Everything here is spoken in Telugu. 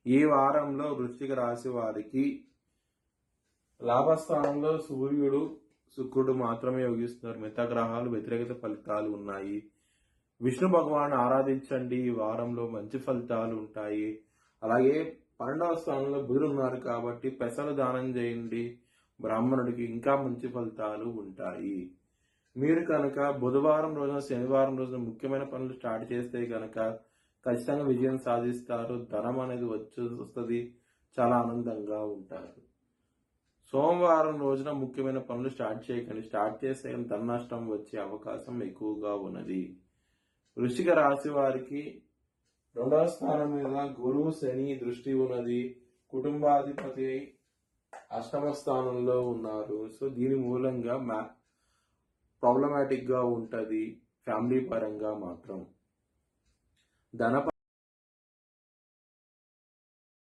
ఈ వారంలో వృశ్చిక రాశి వారికి లాభస్థానంలో సూర్యుడు శుక్రుడు మాత్రమే యోగిస్తున్నారు. మిగతా గ్రహాలు వ్యతిరేకత ఫలితాలు ఉన్నాయి. విష్ణు భగవాన్ ఆరాధించండి. ఈ వారంలో మంచి ఫలితాలు ఉంటాయి. అలాగే 12వ స్థానంలో బుధుడు ఉన్నారు కాబట్టి పెసలు దానం చేయండి. బ్రాహ్మణుడికి ఇంకా మంచి ఫలితాలు ఉంటాయి. మీరు కనుక బుధవారం రోజున శనివారం రోజున ముఖ్యమైన పనులు స్టార్ట్ చేస్తే కనుక ఖచ్చితంగా విజయం సాధిస్తారు. ధనం అనేది వస్తుంది. చాలా ఆనందంగా ఉంటారు. సోమవారం రోజున ముఖ్యమైన పనులు స్టార్ట్ చేయకండి. స్టార్ట్ చేస్తే ధన నష్టం వచ్చే అవకాశం ఎక్కువగా ఉన్నది. వృశ్చిక రాశి వారికి 2వ స్థానం మీద గురువు శని దృష్టి ఉన్నది. కుటుంబాధిపతి 8వ స్థానంలో ఉన్నారు. సో దీని మూలంగా ప్రాబ్లమాటిక్ గా ఉంటది. ఫ్యామిలీ పరంగా మాత్రం ధన